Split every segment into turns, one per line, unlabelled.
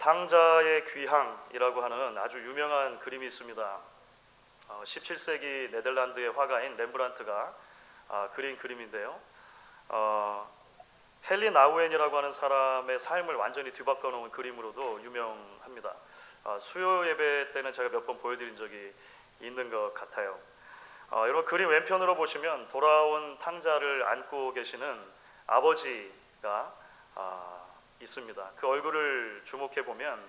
당자의 귀향이라고 하는 아주 유명한 그림이 있습니다. 17세기 네덜란드의 화가인 렘브란트가 그린 그림인데요. 헨리 나우엔이라고 하는 사람의 삶을 완전히 뒤바꿔 놓은 그림으로도 유명합니다. 수요 예배 때는 제가 몇 번 보여드린 적이 있는 것 같아요. 여러분 그림 왼편으로 보시면 돌아온 탕자를 안고 계시는 아버지가 있습니다. 그 얼굴을 주목해 보면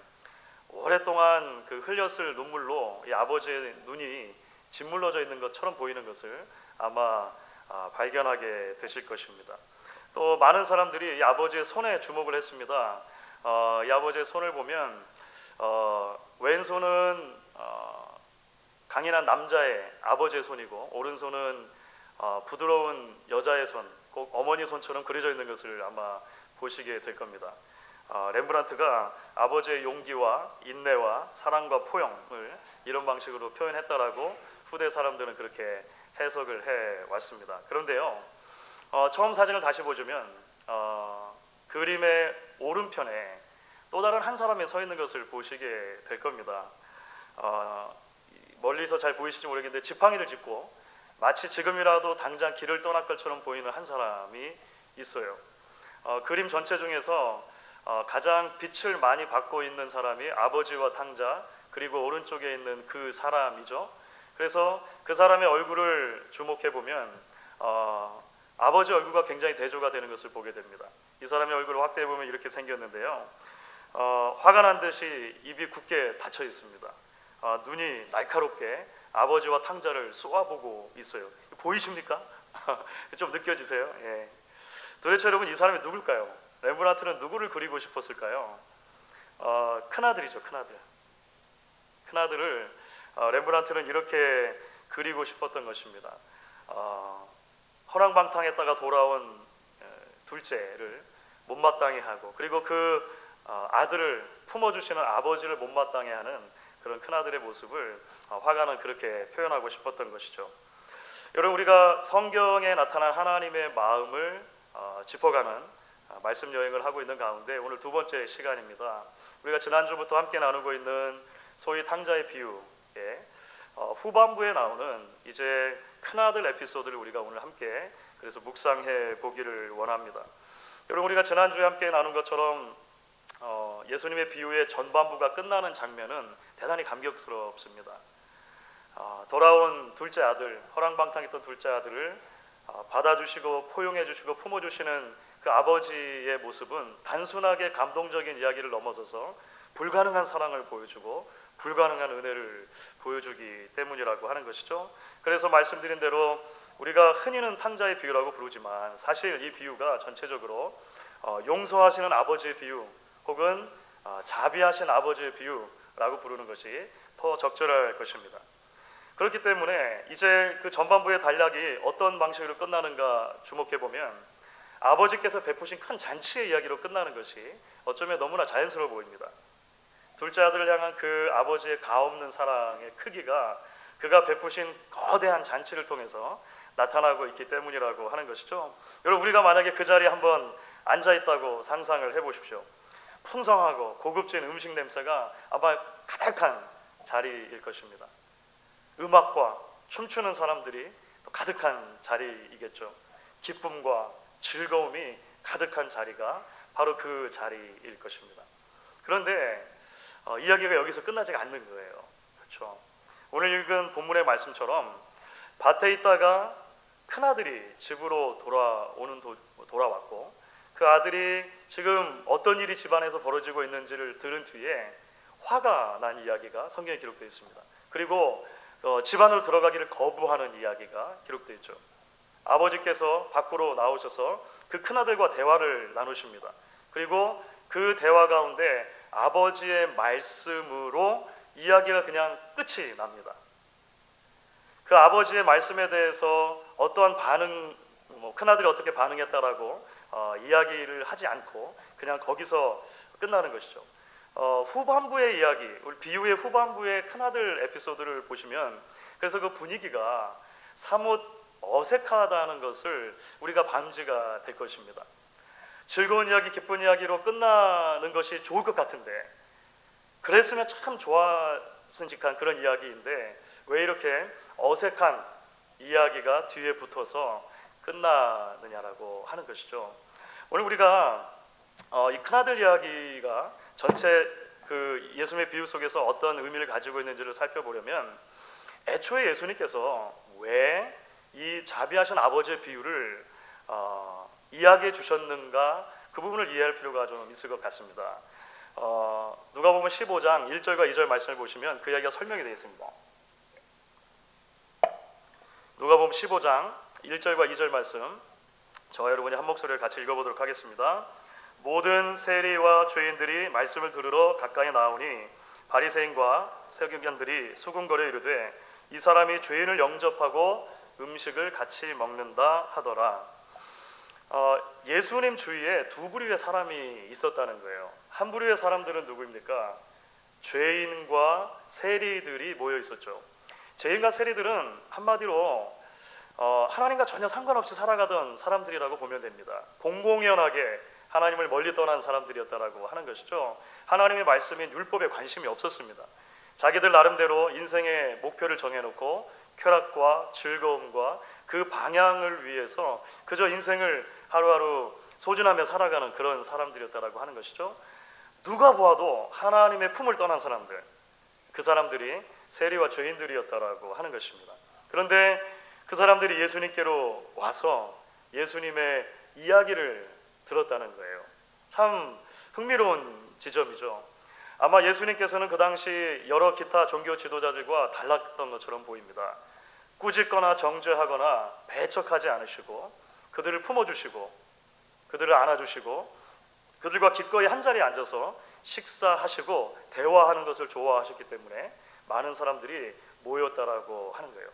오랫동안 그 흘렸을 눈물로 이 아버지의 눈이 짓물러져 있는 것처럼 보이는 것을 아마 발견하게 되실 것입니다. 또 많은 사람들이 이 아버지의 손에 주목을 했습니다. 이 아버지의 손을 보면 왼손은 강인한 남자의 아버지의 손이고 오른손은 부드러운 여자의 손, 꼭 어머니 손처럼 그려져 있는 것을 아마 보시게 될 겁니다. 렘브란트가 아버지의 용기와 인내와 사랑과 포용을 이런 방식으로 표현했다라고 후대 사람들은 그렇게 해석을 해왔습니다. 그런데요, 처음 사진을 다시 보시면 그림의 오른편에 또 다른 한 사람이 서 있는 것을 보시게 될 겁니다. 멀리서 잘 보이실지 모르겠는데 지팡이를 짚고 마치 지금이라도 당장 길을 떠날 것처럼 보이는 한 사람이 있어요. 그림 전체 중에서 가장 빛을 많이 받고 있는 사람이 아버지와 탕자, 그리고 오른쪽에 있는 그 사람이죠. 그래서 그 사람의 얼굴을 주목해 보면 아버지 얼굴과 굉장히 대조가 되는 것을 보게 됩니다. 이 사람의 얼굴을 확대해 보면 이렇게 생겼는데요. 화가 난 듯이 입이 굳게 닫혀 있습니다. 눈이 날카롭게 아버지와 탕자를 쏘아보고 있어요. 보이십니까? 좀 느껴지세요? 예. 도대체 여러분 이 사람이 누굴까요? 렘브란트는 누구를 그리고 싶었을까요? 큰아들이죠. 큰아들을 렘브란트는 이렇게 그리고 싶었던 것입니다. 허랑방탕했다가 돌아온 둘째를 못마땅해 하고, 그리고 그 아들을 품어주시는 아버지를 못마땅해 하는 그런 큰아들의 모습을 화가는 그렇게 표현하고 싶었던 것이죠. 여러분, 우리가 성경에 나타난 하나님의 마음을 짚어가는 말씀 여행을 하고 있는 가운데 오늘 두 번째 시간입니다. 우리가 지난주부터 함께 나누고 있는 소위 탕자의 비유의 후반부에 나오는 이제 큰아들 에피소드를 우리가 오늘 함께 그래서 묵상해 보기를 원합니다. 여러분, 우리가 지난주에 함께 나눈 것처럼 예수님의 비유의 전반부가 끝나는 장면은 대단히 감격스럽습니다. 돌아온 둘째 아들, 허랑방탕했던 둘째 아들을 받아주시고 포용해주시고 품어주시는 그 아버지의 모습은 단순하게 감동적인 이야기를 넘어서서 불가능한 사랑을 보여주고 불가능한 은혜를 보여주기 때문이라고 하는 것이죠. 그래서 말씀드린 대로 우리가 흔히는 탕자의 비유라고 부르지만 사실 이 비유가 전체적으로 용서하시는 아버지의 비유 혹은 자비하신 아버지의 비유라고 부르는 것이 더 적절할 것입니다. 그렇기 때문에 이제 그 전반부의 단락이 어떤 방식으로 끝나는가 주목해 보면 아버지께서 베푸신 큰 잔치의 이야기로 끝나는 것이 어쩌면 너무나 자연스러워 보입니다. 둘째 아들을 향한 그 아버지의 가없는 사랑의 크기가 그가 베푸신 거대한 잔치를 통해서 나타나고 있기 때문이라고 하는 것이죠. 여러분, 우리가 만약에 그 자리에 한번 앉아있다고 상상을 해보십시오. 풍성하고 고급진 음식 냄새가 아마 가득한 자리일 것입니다. 음악과 춤추는 사람들이 또 가득한 자리이겠죠. 기쁨과 즐거움이 가득한 자리가 바로 그 자리일 것입니다. 그런데 이야기가 여기서 끝나지가 않는 거예요. 그렇죠? 오늘 읽은 본문의 말씀처럼 밭에 있다가 큰아들이 집으로 돌아왔고 그 아들이 지금 어떤 일이 집안에서 벌어지고 있는지를 들은 뒤에 화가 난 이야기가 성경에 기록되어 있습니다. 그리고 집 안으로 들어가기를 거부하는 이야기가 기록되어 있죠. 아버지께서 밖으로 나오셔서 그 큰아들과 대화를 나누십니다. 그리고 그 대화 가운데 아버지의 말씀으로 이야기가 그냥 끝이 납니다. 그 아버지의 말씀에 대해서 어떠한 큰아들이 어떻게 반응했다라고 이야기를 하지 않고 그냥 거기서 끝나는 것이죠. 후반부의 이야기, 우리 비유의 후반부의 큰아들 에피소드를 보시면 그래서 그 분위기가 사뭇 어색하다는 것을 우리가 감지가 될 것입니다. 즐거운 이야기, 기쁜 이야기로 끝나는 것이 좋을 것 같은데 그랬으면 참 좋았음직한 그런 이야기인데 왜 이렇게 어색한 이야기가 뒤에 붙어서 끝나느냐라고 하는 것이죠. 오늘 우리가 이 큰아들 이야기가 전체 그 예수님의 비유 속에서 어떤 의미를 가지고 있는지를 살펴보려면 애초에 예수님께서 왜 이 자비하신 아버지의 비유를 이야기해 주셨는가, 그 부분을 이해할 필요가 좀 있을 것 같습니다. 누가복음 15장 1절과 2절 말씀을 보시면 그 이야기가 설명이 되어 있습니다. 누가복음 15장 1절과 2절 말씀, 저와 여러분이 한 목소리를 같이 읽어보도록 하겠습니다. 모든 세리와 죄인들이 말씀을 들으러 가까이 나오니 바리새인과 서기관들이 수군거려 이르되 이 사람이 죄인을 영접하고 음식을 같이 먹는다 하더라. 예수님 주위에 두 부류의 사람이 있었다는 거예요. 한 부류의 사람들은 누구입니까? 죄인과 세리들이 모여 있었죠. 죄인과 세리들은 한마디로 하나님과 전혀 상관없이 살아가던 사람들이라고 보면 됩니다. 공공연하게 하나님을 멀리 떠난 사람들이었다라고 하는 것이죠. 하나님의 말씀인 율법에 관심이 없었습니다. 자기들 나름대로 인생의 목표를 정해놓고 쾌락과 즐거움과 그 방향을 위해서 그저 인생을 하루하루 소진하며 살아가는 그런 사람들이었다라고 하는 것이죠. 누가 보아도 하나님의 품을 떠난 사람들, 그 사람들이 세리와 죄인들이었다라고 하는 것입니다. 그런데 그 사람들이 예수님께로 와서 예수님의 이야기를 들었다는 거예요. 참 흥미로운 지점이죠. 아마 예수님께서는 그 당시 여러 기타 종교 지도자들과 달랐던 것처럼 보입니다. 꾸짖거나 정죄하거나 배척하지 않으시고 그들을 품어주시고 그들을 안아주시고 그들과 기꺼이 한자리에 앉아서 식사하시고 대화하는 것을 좋아하셨기 때문에 많은 사람들이 모였다라고 하는 거예요.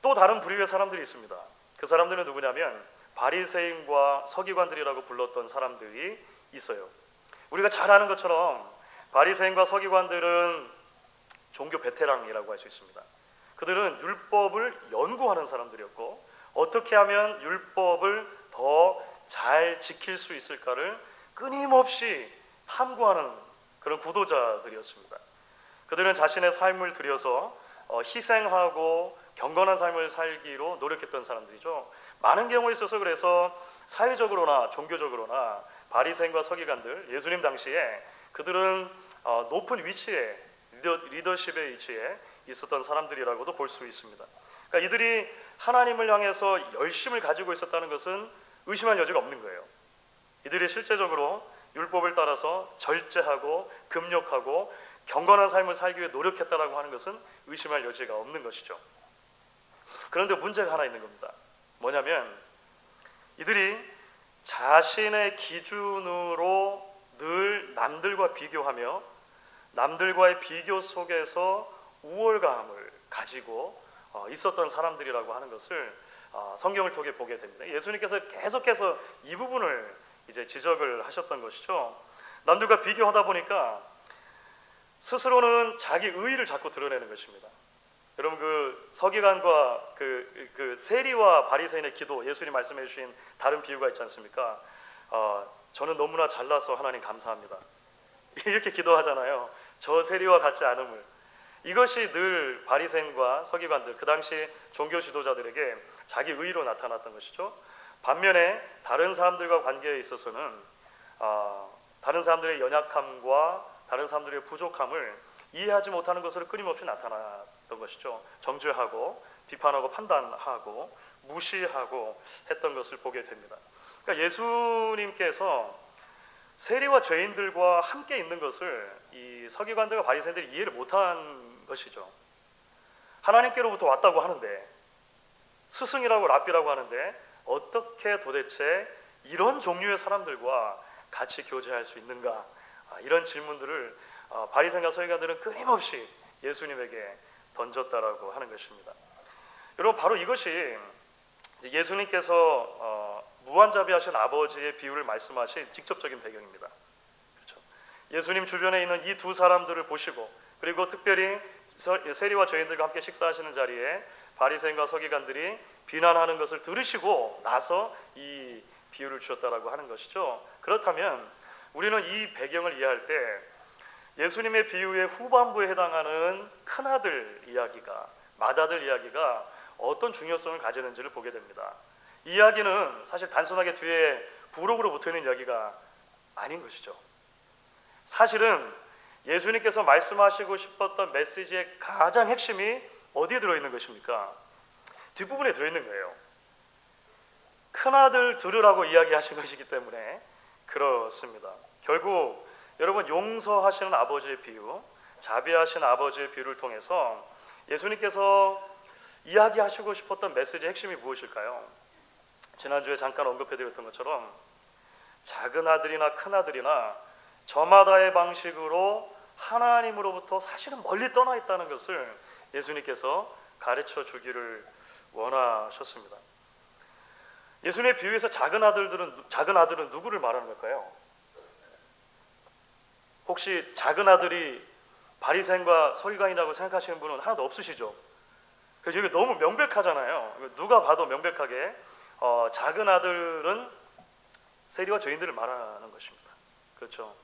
또 다른 부류의 사람들이 있습니다. 그 사람들은 누구냐면 바리새인과 서기관들이라고 불렀던 사람들이 있어요. 우리가 잘 아는 것처럼 바리새인과 서기관들은 종교 베테랑이라고 할 수 있습니다. 그들은 율법을 연구하는 사람들이었고 어떻게 하면 율법을 더 잘 지킬 수 있을까를 끊임없이 탐구하는 그런 구도자들이었습니다. 그들은 자신의 삶을 들여서 희생하고 경건한 삶을 살기로 노력했던 사람들이죠. 많은 경우에 있어서 그래서 사회적으로나 종교적으로나 바리새인과 서기관들, 예수님 당시에 그들은 높은 위치에, 리더십의 위치에 있었던 사람들이라고도 볼 수 있습니다. 그러니까 이들이 하나님을 향해서 열심을 가지고 있었다는 것은 의심할 여지가 없는 거예요. 이들이 실제적으로 율법을 따라서 절제하고 금욕하고 경건한 삶을 살기 위해 노력했다라고 하는 것은 의심할 여지가 없는 것이죠. 그런데 문제가 하나 있는 겁니다. 뭐냐면 이들이 자신의 기준으로 늘 남들과 비교하며 남들과의 비교 속에서 우월감을 가지고 있었던 사람들이라고 하는 것을 성경을 통해 보게 됩니다. 예수님께서 계속해서 이 부분을 이제 지적을 하셨던 것이죠. 남들과 비교하다 보니까 스스로는 자기 의의를 자꾸 드러내는 것입니다. 여러분 그 서기관과 그 세리와 바리새인의 기도, 예수님 말씀해 주신 다른 비유가 있지 않습니까? 저는 너무나 잘나서 하나님 감사합니다. 이렇게 기도하잖아요. 저 세리와 같지 않음을. 이것이 늘 바리새인과 서기관들, 그 당시 종교 지도자들에게 자기 의의로 나타났던 것이죠. 반면에 다른 사람들과 관계에 있어서는 다른 사람들의 연약함과 다른 사람들의 부족함을 이해하지 못하는 것으로 끊임없이 나타났던 것이죠. 정죄하고 비판하고 판단하고 무시하고 했던 것을 보게 됩니다. 그러니까 예수님께서 세리와 죄인들과 함께 있는 것을 이 서기관들과 바리새인들이 이해를 못한 것이죠. 하나님께로부터 왔다고 하는데, 스승이라고 랍비라고 하는데 어떻게 도대체 이런 종류의 사람들과 같이 교제할 수 있는가? 이런 질문들을 바리새인과 서기관들은 끊임없이 예수님에게 던졌다라고 하는 것입니다. 여러분, 바로 이것이 예수님께서 무한자비하신 아버지의 비유를 말씀하신 직접적인 배경입니다. 그렇죠? 예수님 주변에 있는 이 두 사람들을 보시고, 그리고 특별히 세리와 죄인들과 함께 식사하시는 자리에 바리새인과 서기관들이 비난하는 것을 들으시고 나서 이 비유를 주셨다라고 하는 것이죠. 그렇다면 우리는 이 배경을 이해할 때 예수님의 비유의 후반부에 해당하는 큰아들 이야기가, 맏아들 이야기가 어떤 중요성을 가지는지를 보게 됩니다. 이 이야기는 사실 단순하게 뒤에 부록으로 붙어있는 이야기가 아닌 것이죠. 사실은 예수님께서 말씀하시고 싶었던 메시지의 가장 핵심이 어디에 들어있는 것입니까? 뒷부분에 들어있는 거예요. 큰아들 들으라고 이야기하신 것이기 때문에 그렇습니다. 결국 여러분, 용서하시는 아버지의 비유, 자비하시는 아버지의 비유를 통해서 예수님께서 이야기하시고 싶었던 메시지의 핵심이 무엇일까요? 지난주에 잠깐 언급해드렸던 것처럼 작은 아들이나 큰 아들이나 저마다의 방식으로 하나님으로부터 사실은 멀리 떠나 있다는 것을 예수님께서 가르쳐 주기를 원하셨습니다. 예수님의 비유에서 작은 아들은 누구를 말하는 걸까요? 혹시 작은 아들이 바리새인과 서기관이라고 생각하시는 분은 하나도 없으시죠? 그래서 이게 너무 명백하잖아요. 누가 봐도 명백하게 작은 아들은 세리와 죄인들을 말하는 것입니다. 그렇죠?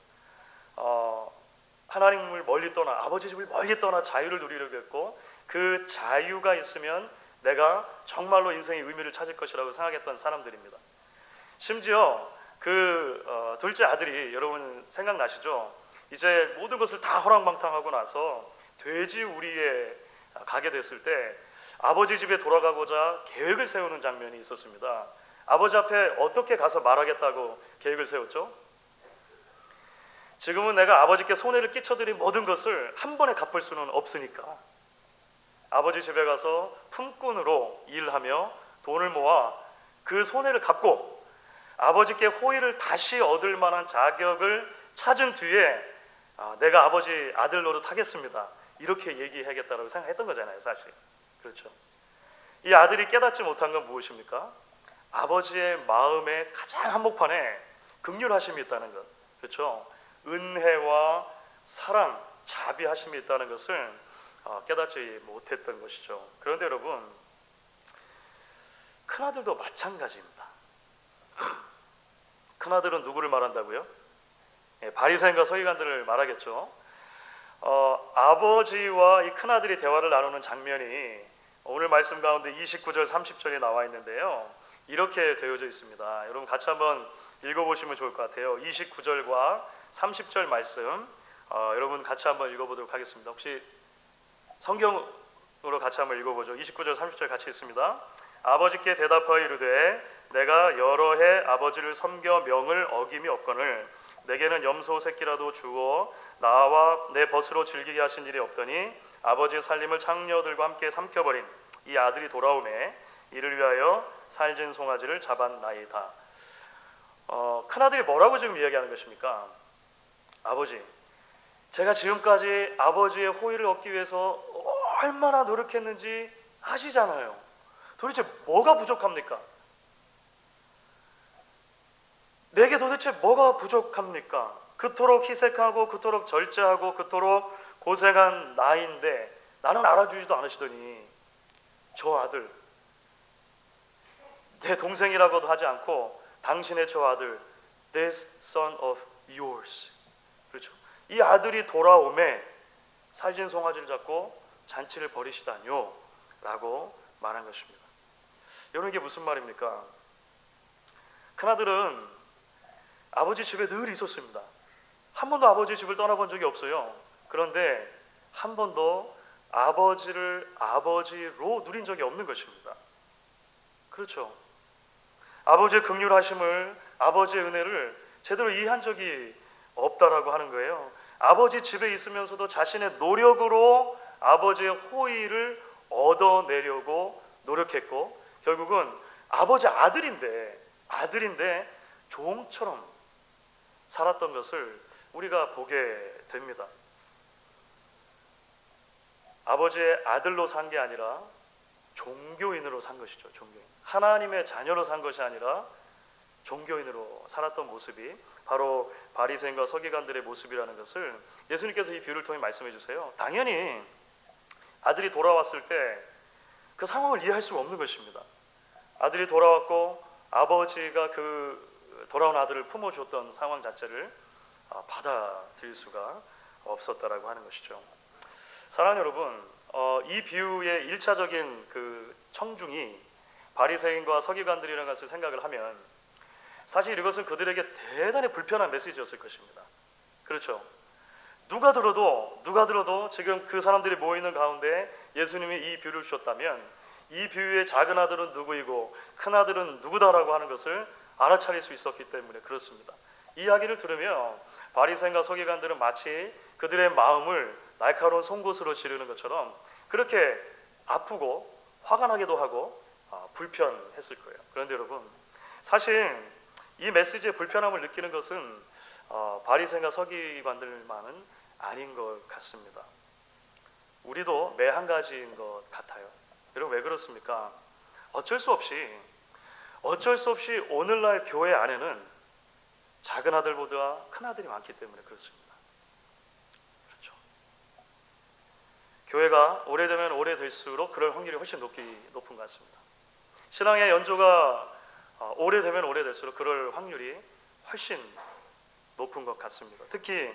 하나님을 멀리 떠나, 아버지 집을 멀리 떠나 자유를 누리려고 했고, 그 자유가 있으면 내가 정말로 인생의 의미를 찾을 것이라고 생각했던 사람들입니다. 심지어 그 둘째 아들이, 여러분 생각나시죠? 이제 모든 것을 다 허랑방탕하고 나서 돼지 우리에 가게 됐을 때 아버지 집에 돌아가고자 계획을 세우는 장면이 있었습니다. 아버지 앞에 어떻게 가서 말하겠다고 계획을 세웠죠? 지금은 내가 아버지께 손해를 끼쳐드린 모든 것을 한 번에 갚을 수는 없으니까 아버지 집에 가서 품꾼으로 일하며 돈을 모아 그 손해를 갚고 아버지께 호의를 다시 얻을 만한 자격을 찾은 뒤에 내가 아버지 아들 노릇 하겠습니다, 이렇게 얘기하겠다라고 생각했던 거잖아요, 사실. 그렇죠? 이 아들이 깨닫지 못한 건 무엇입니까? 아버지의 마음의 가장 한복판에 긍휼하심이 있다는 것, 그렇죠? 은혜와 사랑, 자비하심이 있다는 것을 깨닫지 못했던 것이죠. 그런데 여러분, 큰아들도 마찬가지입니다. 큰아들은 누구를 말한다고요? 바리새인과 서기관들을 말하겠죠. 아버지와 이 큰아들이 대화를 나누는 장면이 오늘 말씀 가운데 29절 30절에 나와 있는데요, 이렇게 되어져 있습니다. 여러분 같이 한번 읽어보시면 좋을 것 같아요. 29절과 30절 말씀 여러분 같이 한번 읽어보도록 하겠습니다. 혹시 성경으로 같이 한번 읽어보죠. 29절 30절 같이 읽습니다. 아버지께 대답하여 이르되 내가 여러 해 아버지를 섬겨 명을 어김이 없거늘 내게는 염소 새끼라도 주어 나와 내 벗으로 즐기게 하신 일이 없더니 아버지의 살림을 창녀들과 함께 삼켜버린 이 아들이 돌아오매 이를 위하여 살진 송아지를 잡았나이다. 큰아들이 뭐라고 지금 이야기하는 것입니까? 아버지, 제가 지금까지 아버지의 호의를 얻기 위해서 얼마나 노력했는지 아시잖아요. 도대체 뭐가 부족합니까? 내게 도대체 뭐가 부족합니까? 그토록 희색하고 그토록 절제하고 그토록 고생한 나인데 나는 알아주지도 않으시더니 저 아들, 내 동생이라고도 하지 않고 당신의 저 아들, this son of yours, 그렇죠? 이 아들이 돌아오매 살진 송아지를 잡고 잔치를 벌이시다뇨 라고 말한 것입니다. 여러분, 이게 무슨 말입니까? 큰아들은 아버지 집에 늘 있었습니다. 한 번도 아버지 집을 떠나본 적이 없어요. 그런데 한 번도 아버지를 아버지로 누린 적이 없는 것입니다. 그렇죠? 아버지의 긍휼하심을, 아버지의 은혜를 제대로 이해한 적이 없다라고 하는 거예요. 아버지 집에 있으면서도 자신의 노력으로 아버지의 호의를 얻어내려고 노력했고 결국은 아버지 아들인데 종처럼 살았던 것을 우리가 보게 됩니다. 아버지의 아들로 산 게 아니라 종교인으로 산 것이죠. 종교인. 하나님의 자녀로 산 것이 아니라 종교인으로 살았던 모습이 바로 바리새인과 서기관들의 모습이라는 것을 예수님께서 이 비유를 통해 말씀해 주세요. 당연히 아들이 돌아왔을 때 그 상황을 이해할 수가 없는 것입니다. 아들이 돌아왔고 아버지가 그 돌아온 아들을 품어주었던 상황 자체를 받아들일 수가 없었다라고 하는 것이죠. 사랑하는 여러분, 이 비유의 1차적인 그 청중이 바리새인과 서기관들이라는 것을 생각을 하면 사실 이것은 그들에게 대단히 불편한 메시지였을 것입니다. 그렇죠? 누가 들어도 지금 그 사람들이 모이는 가운데 예수님이 이 비유를 주셨다면 이 비유의 작은 아들은 누구이고 큰 아들은 누구다라고 하는 것을 알아차릴 수 있었기 때문에 그렇습니다. 이 이야기를 들으며 바리새인과 서기관들은 마치 그들의 마음을 날카로운 송곳으로 지르는 것처럼 그렇게 아프고 화가 나기도 하고 불편했을 거예요. 그런데 여러분, 사실 이 메시지의 불편함을 느끼는 것은 바리새인과 서기관들만은 아닌 것 같습니다. 우리도 매 한 가지인 것 같아요. 여러분, 왜 그렇습니까? 어쩔 수 없이 오늘날 교회 안에는 작은 아들보다 큰 아들이 많기 때문에 그렇습니다. 그렇죠. 교회가 오래되면 오래될수록 그럴 확률이 훨씬 높은 것 같습니다. 신앙의 연조가 오래되면 오래될수록 그럴 확률이 훨씬 높은 것 같습니다. 특히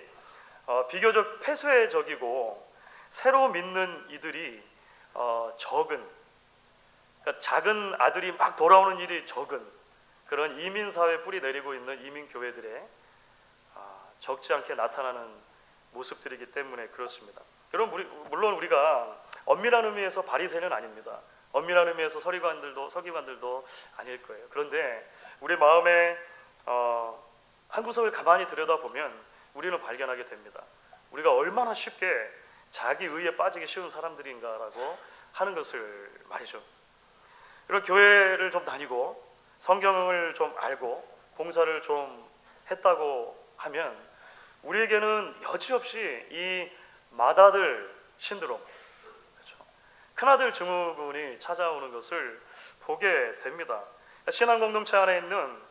비교적 폐쇄적이고 새로 믿는 이들이 적은, 그러니까 작은 아들이 막 돌아오는 일이 적은 그런 이민사회 뿌리 내리고 있는 이민교회들의 적지 않게 나타나는 모습들이기 때문에 그렇습니다. 여러분, 물론 우리가 엄밀한 의미에서 바리새인은 아닙니다. 엄밀한 의미에서 서기관들도 아닐 거예요. 그런데 우리 마음에 한 구석을 가만히 들여다보면 우리는 발견하게 됩니다. 우리가 얼마나 쉽게 자기 의에 빠지기 쉬운 사람들인가라고 하는 것을 말이죠. 이런 교회를 좀 다니고 성경을 좀 알고 봉사를 좀 했다고 하면 우리에게는 여지없이 이 맏아들 신드롬, 그렇죠? 큰아들 증후군이 찾아오는 것을 보게 됩니다. 신앙 공동체 안에 있는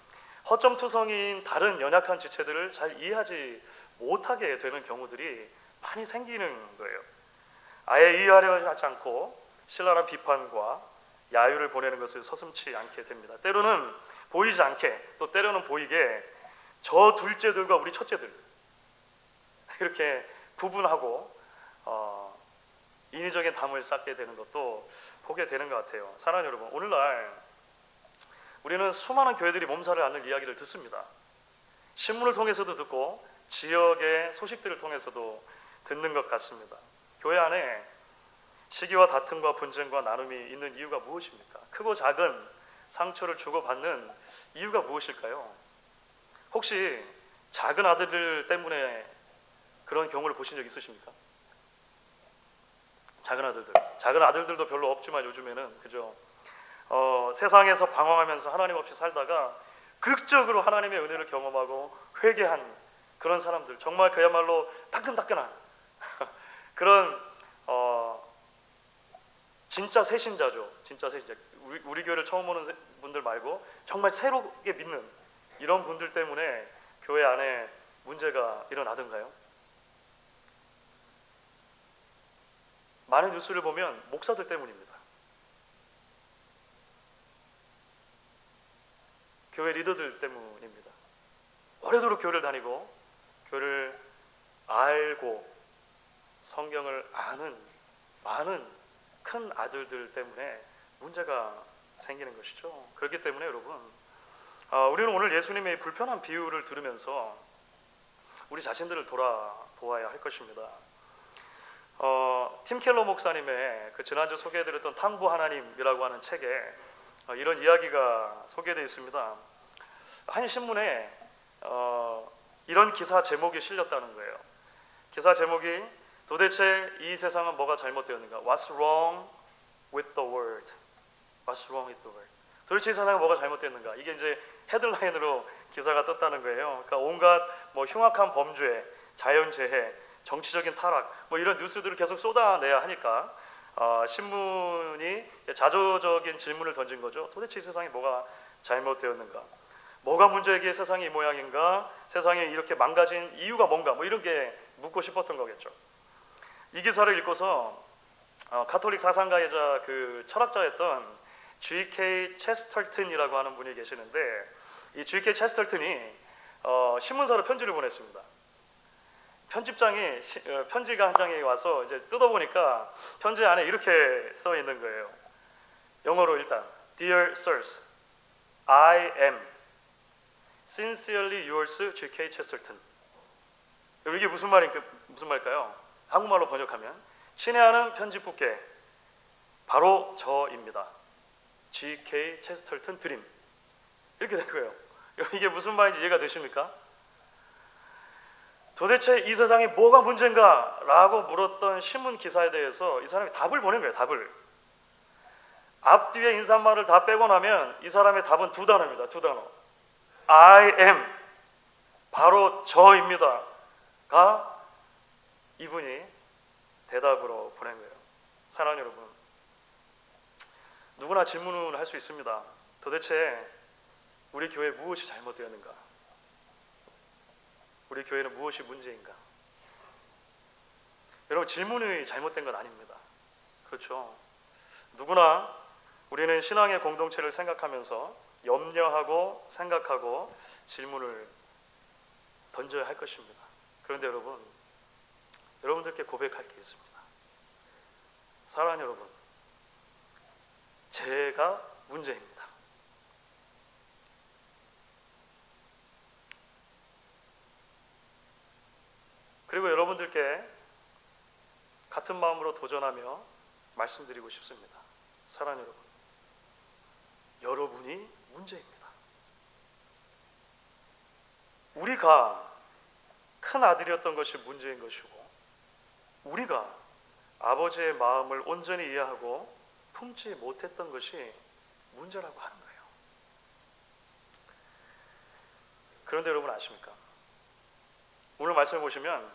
허점투성이인 다른 연약한 지체들을 잘 이해하지 못하게 되는 경우들이 많이 생기는 거예요. 아예 이해하려 하지 않고 신랄한 비판과 야유를 보내는 것을 서슴지 않게 됩니다. 때로는 보이지 않게, 또 때로는 보이게 저 둘째들과 우리 첫째들 이렇게 구분하고 인위적인 담을 쌓게 되는 것도 보게 되는 것 같아요. 사랑하는 여러분, 오늘날 우리는 수많은 교회들이 몸살을 앓는 이야기를 듣습니다. 신문을 통해서도 듣고 지역의 소식들을 통해서도 듣는 것 같습니다. 교회 안에 시기와 다툼과 분쟁과 나눔이 있는 이유가 무엇입니까? 크고 작은 상처를 주고받는 이유가 무엇일까요? 혹시 작은 아들들 때문에 그런 경우를 보신 적 있으십니까? 작은 아들들도 별로 없지만 요즘에는 그죠? 세상에서 방황하면서 하나님 없이 살다가 극적으로 하나님의 은혜를 경험하고 회개한 그런 사람들, 정말 그야말로 따끈따끈한 그런 진짜 새신자죠. 진짜 새신자. 우리 교회를 처음 오는 분들 말고 정말 새롭게 믿는 이런 분들 때문에 교회 안에 문제가 일어나던가요? 많은 뉴스를 보면 목사들 때문입니다. 교회 리더들 때문입니다. 오래도록 교회를 다니고 교회를 알고 성경을 아는 많은 큰 아들들 때문에 문제가 생기는 것이죠. 그렇기 때문에 여러분, 우리는 오늘 예수님의 불편한 비유를 들으면서 우리 자신들을 돌아보아야 할 것입니다. 팀 켈러 목사님의 그 지난주 소개해드렸던 탕부 하나님이라고 하는 책에 이런 이야기가 소개되어 있습니다. 한 신문에 이런 기사 제목이 실렸다는 거예요. 기사 제목이 도대체 이 세상은 뭐가 잘못되었는가? What's wrong with the world? What's wrong with the world? 도대체 이 세상은 뭐가 잘못되었는가? 이게 이제 헤드라인으로 기사가 떴다는 거예요. 그러니까 온갖 흉악한 범죄, 자연재해, 정치적인 타락, 이런 뉴스들을 계속 쏟아내야 하니까 신문이 자조적인 질문을 던진 거죠. 도대체 이 세상이 뭐가 잘못되었는가? 뭐가 문제이기에 세상이 이 모양인가? 세상이 이렇게 망가진 이유가 뭔가? 이런 게 묻고 싶었던 거겠죠. 이 기사를 읽고서 가톨릭 사상가이자 그 철학자였던 G.K. 체스터튼이라고 하는 분이 계시는데 이 G.K. 체스터튼이 신문사로 편지를 보냈습니다. 편집장이 편지가 한 장이 와서 이제 뜯어보니까 편지 안에 이렇게 써 있는 거예요. 영어로 일단 Dear Sirs, I am sincerely yours, G.K. 체스터턴. 이게 무슨 말일까요? 한국말로 번역하면 친애하는 편집부께 바로 저입니다. G.K. 체스터턴 드림. 이렇게 된 거예요. 이게 무슨 말인지 이해가 되십니까? 도대체 이 세상에 뭐가 문제인가? 라고 물었던 신문 기사에 대해서 이 사람이 답을 보낸 거예요. 답을. 앞뒤에 인사말을 다 빼고 나면 이 사람의 답은 두 단어입니다. 두 단어. I am. 바로 저입니다. 가 이분이 대답으로 보낸 거예요. 사랑하는 여러분, 누구나 질문을 할 수 있습니다. 도대체 우리 교회에 무엇이 잘못되었는가? 우리 교회는 무엇이 문제인가? 여러분, 질문이 잘못된 건 아닙니다. 그렇죠? 누구나 우리는 신앙의 공동체를 생각하면서 염려하고 생각하고 질문을 던져야 할 것입니다. 그런데 여러분, 여러분들께 고백할 게 있습니다. 사랑하는 여러분, 제가 문제입니다. 그리고 여러분들께 같은 마음으로 도전하며 말씀드리고 싶습니다. 사랑하는 여러분, 여러분이 문제입니다. 우리가 큰 아들이었던 것이 문제인 것이고, 우리가 아버지의 마음을 온전히 이해하고 품지 못했던 것이 문제라고 하는 거예요. 그런데 여러분 아십니까? 오늘 말씀을 보시면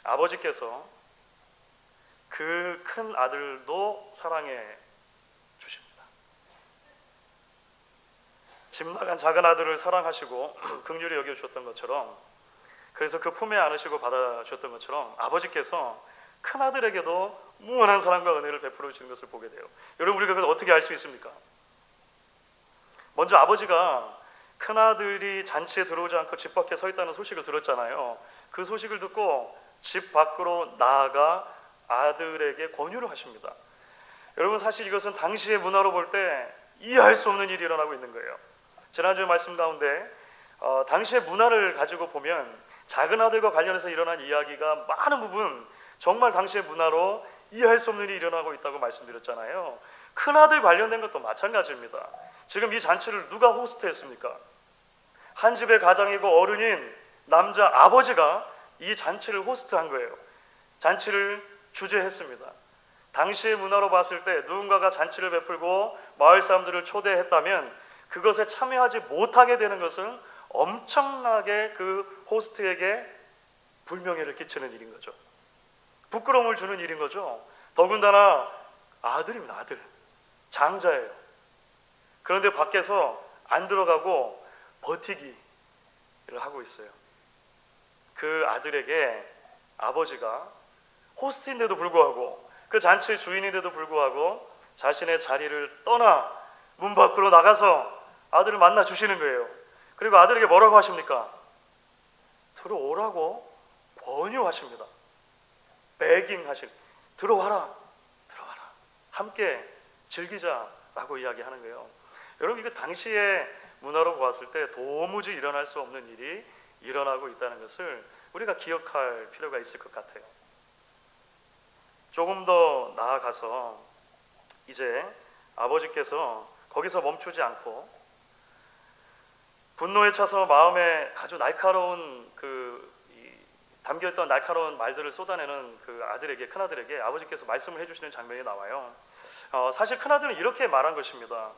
아버지께서 그 큰 아들도 사랑해 주십니다. 집 나간 작은 아들을 사랑하시고 긍휼히 여겨주셨던 것처럼, 그래서 그 품에 안으시고 받아주셨던 것처럼 아버지께서 큰 아들에게도 무한한 사랑과 은혜를 베풀어 주시는 것을 보게 돼요. 여러분, 우리가 그것을 어떻게 알 수 있습니까? 먼저 아버지가 큰 아들이 잔치에 들어오지 않고 집 밖에 서 있다는 소식을 들었잖아요. 그 소식을 듣고 집 밖으로 나아가 아들에게 권유를 하십니다. 여러분, 사실 이것은 당시의 문화로 볼 때 이해할 수 없는 일이 일어나고 있는 거예요. 지난주에 말씀 가운데 당시의 문화를 가지고 보면 작은 아들과 관련해서 일어난 이야기가 많은 부분 정말 당시의 문화로 이해할 수 없는 일이 일어나고 있다고 말씀드렸잖아요. 큰 아들 관련된 것도 마찬가지입니다. 지금 이 잔치를 누가 호스트했습니까? 한 집의 가장이고 어른인 남자 아버지가 이 잔치를 호스트한 거예요. 잔치를 주재했습니다. 당시의 문화로 봤을 때 누군가가 잔치를 베풀고 마을 사람들을 초대했다면 그것에 참여하지 못하게 되는 것은 엄청나게 그 호스트에게 불명예를 끼치는 일인 거죠. 부끄러움을 주는 일인 거죠. 더군다나 아들입니다. 아들. 장자예요. 그런데 밖에서 안 들어가고 버티기를 하고 있어요. 그 아들에게 아버지가 호스트인데도 불구하고, 그 잔치의 주인인데도 불구하고 자신의 자리를 떠나 문 밖으로 나가서 아들을 만나 주시는 거예요. 그리고 아들에게 뭐라고 하십니까? 들어오라고 권유하십니다. 베깅 하실, 들어와라, 함께 즐기자라고 이야기하는 거예요. 여러분, 이거 당시의 문화로 보았을 때 도무지 일어날 수 없는 일이 일어나고 있다는 것을 우리가 기억할 필요가 있을 것 같아요. 조금 더 나아가서 이제 아버지께서 거기서 멈추지 않고 분노에 차서 마음에 아주 날카로운 담겨있던 날카로운 말들을 쏟아내는 그 아들에게, 큰 아들에게 아버지께서 말씀을 해주시는 장면이 나와요. 사실 큰 아들은 이렇게 말한 것입니다.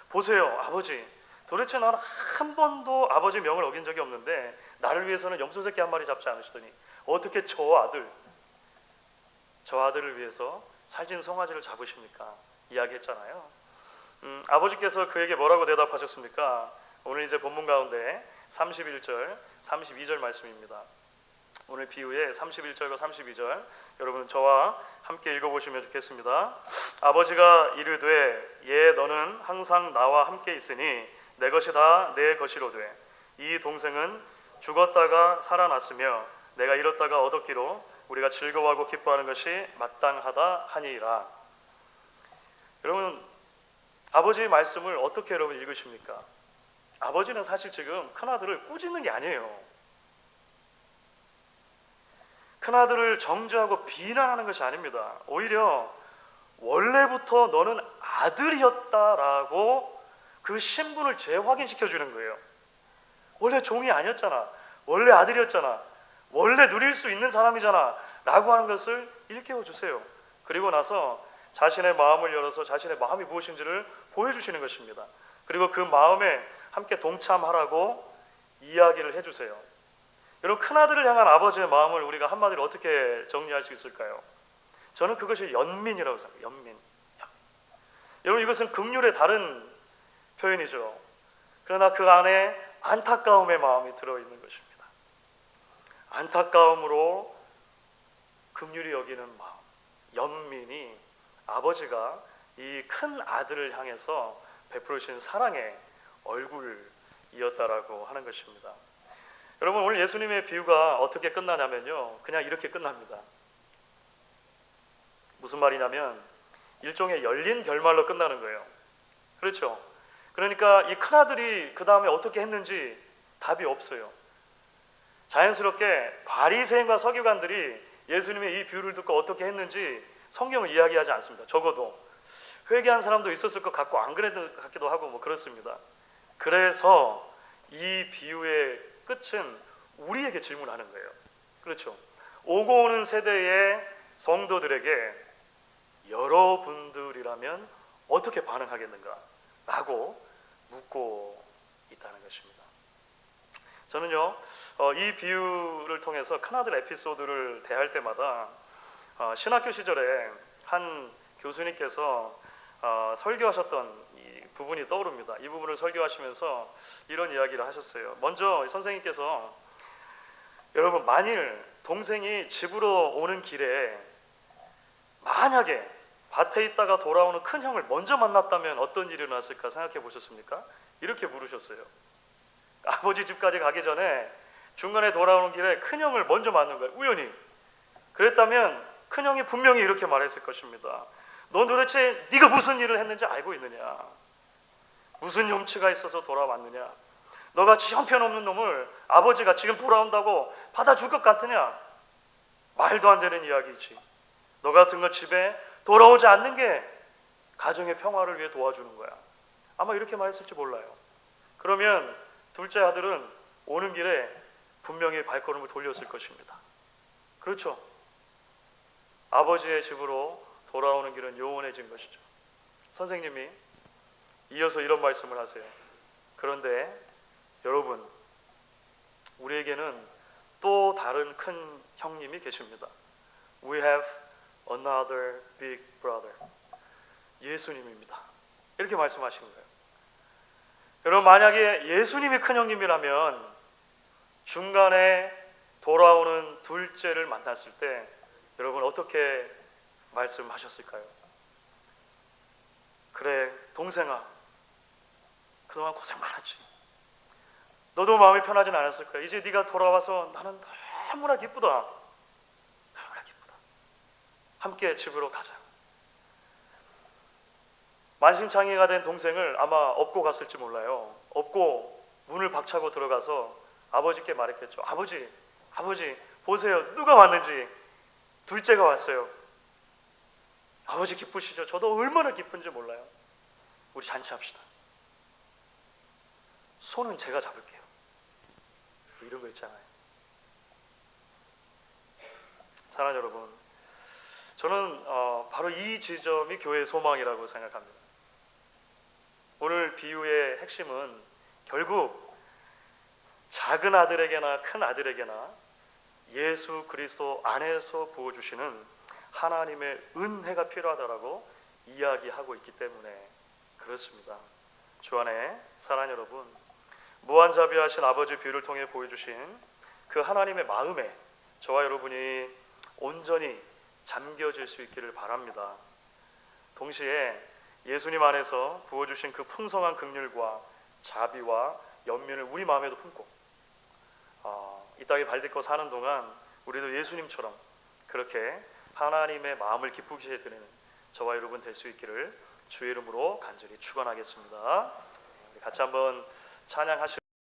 보세요, 아버지, 도대체 나는 한 번도 아버지 명을 어긴 적이 없는데 나를 위해서는 염소새끼 한 마리 잡지 않으시더니 어떻게 저 아들을 위해서 살찐 송아지를 잡으십니까? 이야기했잖아요. 아버지께서 그에게 뭐라고 대답하셨습니까? 오늘 이제 본문 가운데 31절, 32절 말씀입니다. 오늘 비유의 31절과 32절 여러분 저와 함께 읽어보시면 좋겠습니다. 아버지가 이르되 예 너는 항상 나와 함께 있으니 내 것이 다 내 것이로되 이 동생은 죽었다가 살아났으며 내가 잃었다가 얻었기로 우리가 즐거워하고 기뻐하는 것이 마땅하다 하니라. 여러분, 아버지의 말씀을 어떻게 여러분 읽으십니까? 아버지는 사실 지금 큰아들을 꾸짖는 게 아니에요. 큰아들을 정죄하고 비난하는 것이 아닙니다. 오히려 원래부터 너는 아들이었다라고 그 신분을 재확인시켜 주는 거예요. 원래 종이 아니었잖아. 원래 아들이었잖아. 원래 누릴 수 있는 사람이잖아 라고 하는 것을 일깨워 주세요. 그리고 나서 자신의 마음을 열어서 자신의 마음이 무엇인지를 보여주시는 것입니다. 그리고 그 마음에 함께 동참하라고 이야기를 해주세요. 여러분, 큰아들을 향한 아버지의 마음을 우리가 한마디로 어떻게 정리할 수 있을까요? 저는 그것이 연민이라고 생각해요. 연민. 여러분, 이것은 긍휼의 다른 표현이죠. 그러나 그 안에 안타까움의 마음이 들어있는 것입니다. 안타까움으로 긍휼히 여기는 마음, 연민이 아버지가 이 큰 아들을 향해서 베푸르신 사랑의 얼굴이었다라고 하는 것입니다. 여러분, 오늘 예수님의 비유가 어떻게 끝나냐면요, 그냥 이렇게 끝납니다. 무슨 말이냐면 일종의 열린 결말로 끝나는 거예요. 그렇죠? 그러니까 이 큰아들이 그 다음에 어떻게 했는지 답이 없어요. 자연스럽게 바리새인과 서기관들이 예수님의 이 비유를 듣고 어떻게 했는지 성경은 이야기하지 않습니다. 적어도 회개한 사람도 있었을 것 같고 안 그래도 같기도 하고 뭐 그렇습니다. 그래서 이 비유의 끝은 우리에게 질문하는 거예요. 그렇죠? 오고 오는 세대의 성도들에게 여러분들이라면 어떻게 반응하겠는가? 라고 묻고 있다는 것입니다. 저는요, 이 비유를 통해서 큰아들 에피소드를 대할 때마다 신학교 시절에 한 교수님께서 설교하셨던 이 부분이 떠오릅니다. 이 부분을 설교하시면서 이런 이야기를 하셨어요. 먼저 선생님께서 여러분, 만일 동생이 집으로 오는 길에 만약에 밭에 있다가 돌아오는 큰 형을 먼저 만났다면 어떤 일이 일어났을까 생각해 보셨습니까? 이렇게 물으셨어요. 아버지 집까지 가기 전에 중간에 돌아오는 길에 큰 형을 먼저 만난 거예요. 우연히. 그랬다면 큰 형이 분명히 이렇게 말했을 것입니다. 넌 도대체 네가 무슨 일을 했는지 알고 있느냐? 무슨 염치가 있어서 돌아왔느냐? 너같이 형편없는 놈을 아버지가 지금 돌아온다고 받아줄 것 같으냐? 말도 안 되는 이야기지. 너 같은 거 집에 돌아오지 않는 게 가정의 평화를 위해 도와주는 거야. 아마 이렇게 말했을지 몰라요. 그러면 둘째 아들은 오는 길에 분명히 발걸음을 돌렸을 것입니다. 그렇죠? 아버지의 집으로 돌아오는 길은 요원해진 것이죠. 선생님이 이어서 이런 말씀을 하세요. 그런데 여러분, 우리에게는 또 다른 큰 형님이 계십니다. We have another big brother. 예수님입니다. 이렇게 말씀하신 거예요. 여러분, 만약에 예수님이 큰 형님이라면 중간에 돌아오는 둘째를 만났을 때 여러분 어떻게 말씀하셨을까요? 그래, 동생아, 그동안 고생 많았지. 너도 마음이 편하진 않았을 거야. 이제 네가 돌아와서 나는 너무나 기쁘다. 너무나 기쁘다. 함께 집으로 가자. 만신창이가 된 동생을 아마 업고 갔을지 몰라요. 업고 문을 박차고 들어가서 아버지께 말했겠죠. 아버지 보세요. 누가 왔는지. 둘째가 왔어요. 아버지 기쁘시죠? 저도 얼마나 기쁜지 몰라요. 우리 잔치합시다. 손은 제가 잡을게요. 이런 거 있잖아요. 사랑하는 여러분, 저는 바로 이 지점이 교회의 소망이라고 생각합니다. 오늘 비유의 핵심은 결국 작은 아들에게나 큰 아들에게나 예수 그리스도 안에서 부어주시는 하나님의 은혜가 필요하다라고 이야기하고 있기 때문에 그렇습니다. 주 안에 사랑하는 여러분, 무한자비하신 아버지 비유를 통해 보여주신 그 하나님의 마음에 저와 여러분이 온전히 잠겨질 수 있기를 바랍니다. 동시에 예수님 안에서 부어주신 그 풍성한 긍휼과 자비와 연민을 우리 마음에도 품고 이 땅에 발 딛고 사는 동안 우리도 예수님처럼 그렇게 하나님의 마음을 기쁘게 드리는 저와 여러분 될 수 있기를 주의 이름으로 간절히 축원하겠습니다. 같이 한번 찬양하시.